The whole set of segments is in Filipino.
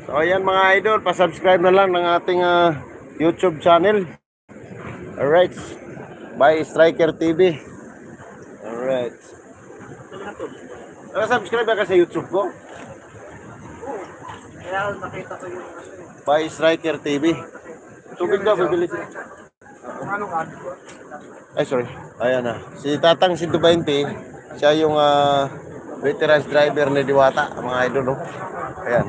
So ayan mga idol, pa-subscribe na lang ng ating YouTube channel. Alright, by Striker TV. Alright. Subscribe ka sa YouTube ko? Kaya nakita ko yung By Striker TV. Tubig daw, bibili siya. ano ka? Ay, sorry. Ayan na. Si Tatang 120, siya yung veterans driver ni Diwata, mga idol. No? Ayan.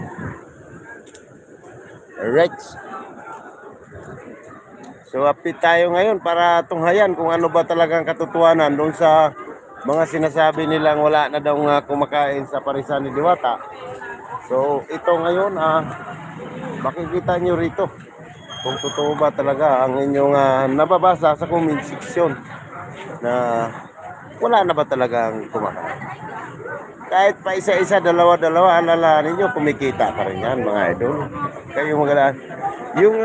Alright. So, update tayo ngayon para tunghayan kung ano ba talagang katotohanan doon sa mga sinasabi nilang wala na daw kumakain sa parisan ni Diwata. So, ito ngayon, makikita nyo rito kung totoo ba talaga ang inyong nababasa sa comment section na wala na ba talagang kumakain. Kahit pa isa-isa, dalawa-dalawa, alalahanin nyo, kumikita pa rin yan mga idol. Kayo magalaan. Yung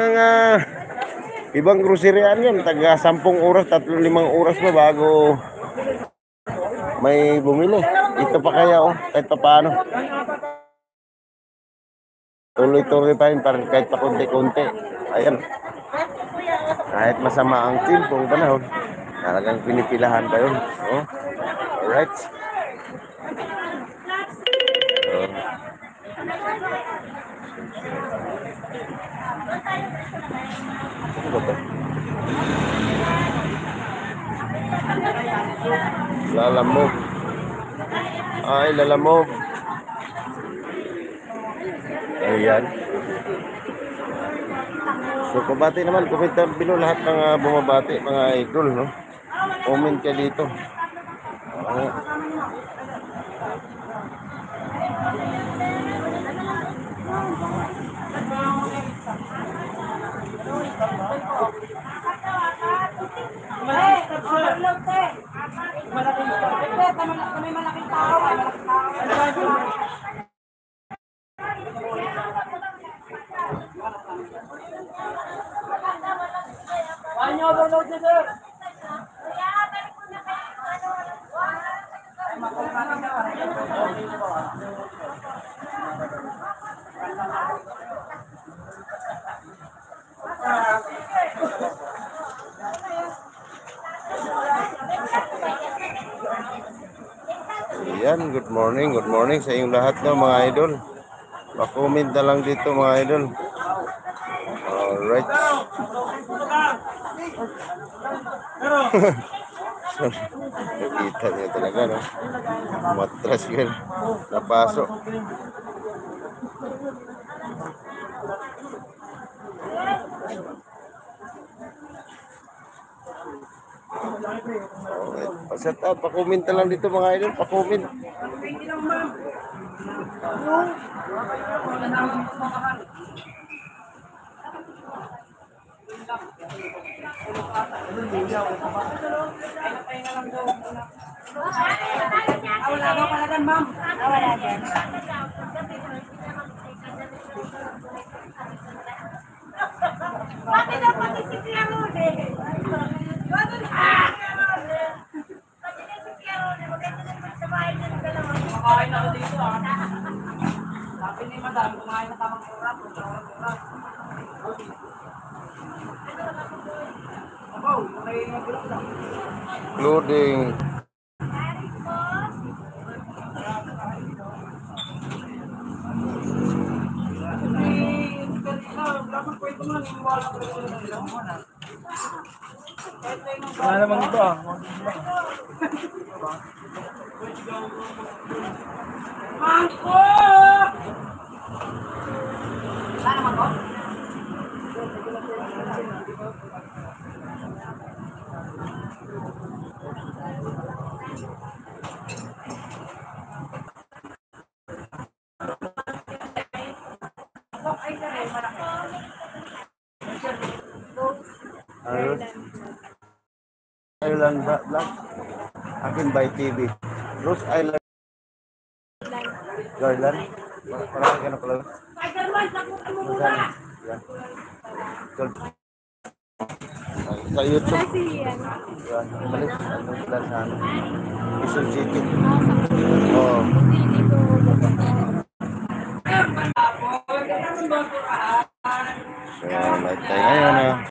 ibang groceryan yan, taga 10 oras, 3-5 oras pa bago may bumili. Ito pa kaya kahit pa paano. Tuloy-tuloy pa rin, parang kahit pa konti-konti. Ayan. Kahit masama ang timpong panahon, talagang pinipilahan pa yun. Oh. Alright. Ano ba ito? Lalamog. Ay, lalamog. Ayan. So, pabati naman, comment down below lahat ng bumabati, mga idol, no? Comment ka dito. Ayan, good morning sa inyong lahat ng mga idol. Pa-comment na lang dito mga idol. Alright. Nakita niyo talaga, no? Matras yun. Napasok. Alright. Pasat out, pa-comment na lang dito mga idol. Pa-comment. Wala daw pala dyan, ma'am. Wala dyan. Bakit daw pati si Pierrone? Bakit si Pierrone? Pati na si Pierrone. Maganda naman sa bahay na ng dalawa. Kumakain ako dito, Sabi ni madam, kumain na tamang kurap. Loading. Wala naman ito Mangko! Wala naman ko? Island Vlog. Akin by TV. Rose Island. Garland. Parang ka na pala. Sa YouTube. Yan. Balik. Anong sila sa ano? Quezon City. Oo. So, live tayo ngayon